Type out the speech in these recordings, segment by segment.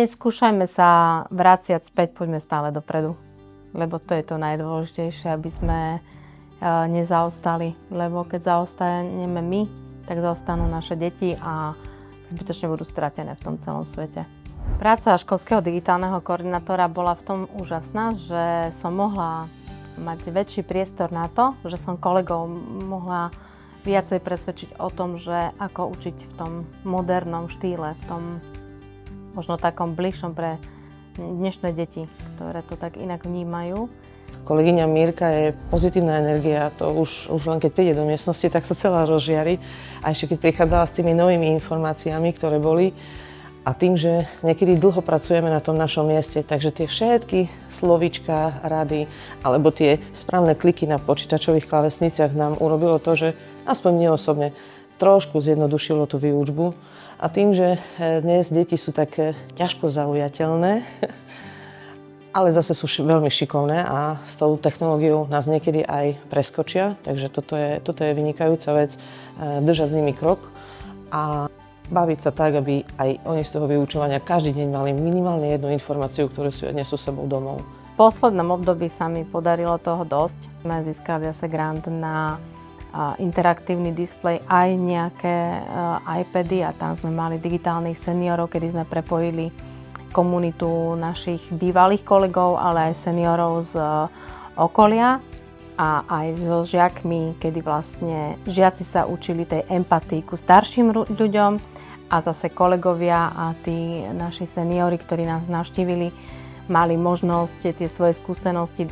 neskúšajme sa vraciať späť, poďme stále dopredu. Lebo to je to najdôležitejšie, aby sme nezaostali. Lebo keď zaostaneme my, tak zaostanú naše deti a zbytočne budú stratené v tom celom svete. Práca školského digitálneho koordinátora bola v tom úžasná, že som mohla mať väčší priestor na to, že som kolegov mohla viacej presvedčiť o tom, že ako učiť v tom modernom štýle, v tom možno takom bližšom pre dnešné deti, ktoré to tak inak vnímajú. Kolegyňa Mírka je pozitívna energia, to už len keď príde do miestnosti, tak sa celá rozžiari. A ešte keď prichádzala s tými novými informáciami, ktoré boli, a tým, že niekedy dlho pracujeme na tom našom mieste, takže tie všetky slovíčka, rady alebo tie správne kliky na počítačových klávesniciach nám urobilo to, že aspoň mne osobne trošku zjednodušilo tú výučbu. A tým, že dnes deti sú také ťažko zaujateľné, ale zase sú veľmi šikovné a s tou technológiou nás niekedy aj preskočia, takže toto je vynikajúca vec, držať s nimi krok a baviť sa tak, aby aj oni z toho vyučovania každý deň mali minimálne jednu informáciu, ktorú si odnesú sebou domov. V poslednom období sa mi podarilo toho dosť. Sme získali zase grant na interaktívny displej aj nejaké iPady a tam sme mali digitálnych seniorov, kedy sme prepojili komunitu našich bývalých kolegov, ale aj seniorov z okolia a aj so žiakmi, kedy vlastne žiaci sa učili tej empatii ku starším ľuďom a zase kolegovia a tí naši seniori, ktorí nás navštívili, mali možnosť tie svoje skúsenosti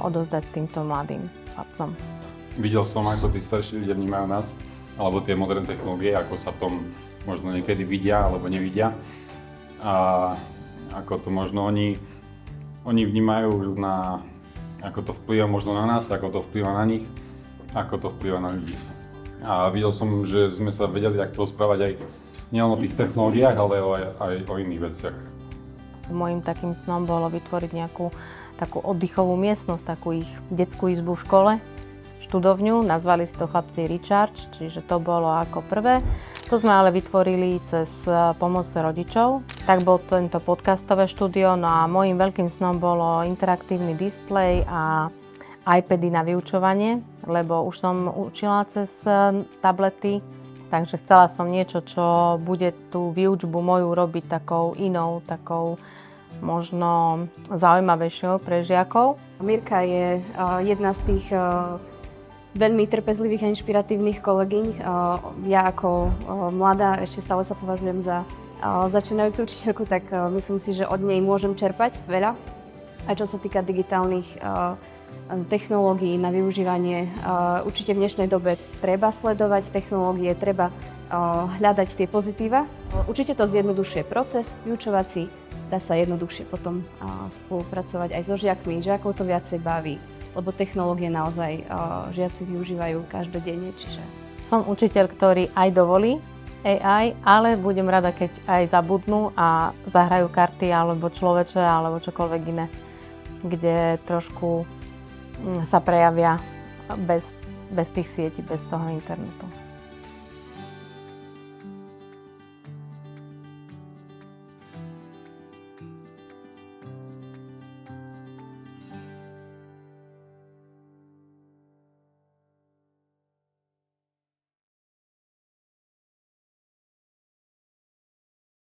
odozdať týmto mladým chlapcom. Videl som, ako tí starší ľudia vnímajú nás, alebo tie moderné technológie, ako sa v tom možno niekedy vidia alebo nevidia. A ako to možno oni vnímajú ako to vplyva možno na nás, ako to vplyva na nich, ako to vplyva na ľudí. A videl som, že sme sa vedeli takto rozprávať aj nielen o tých technológiách, ale aj o iných veciach. Mojím takým snom bolo vytvoriť nejakú takú oddychovú miestnosť, takú ich detskú izbu v škole, študovňu. Nazvali si to chlapci Recharge, čiže to bolo ako prvé. To sme ale vytvorili cez pomoc rodičov. Tak bol tento podcastové štúdio, no a môjim veľkým snom bolo interaktívny displej a iPady na vyučovanie, lebo už som učila cez tablety, takže chcela som niečo, čo bude tú výučbu moju robiť takou inou, takou možno zaujímavejšou pre žiakov. Mírka je jedna z tých veľmi trpezlivých a inšpiratívnych kolegyň. Ja ako mladá ešte stále sa považujem za začínajúcu učiteľku, tak myslím si, že od nej môžem čerpať veľa. Aj čo sa týka digitálnych technológií na využívanie. Určite v dnešnej dobe treba sledovať technológie, treba hľadať tie pozitíva. Určite to zjednodušuje proces vyučovací, dá sa jednoduchšie potom spolupracovať aj so žiakmi, žiakov to viacej baví, lebo technológie naozaj žiaci využívajú každodenne, čiže... Som učiteľ, ktorý aj dovolí AI, ale budem rada, keď aj zabudnú a zahrajú karty alebo človeče alebo čokoľvek iné, kde trošku sa prejavia bez tých sietí, bez toho internetu.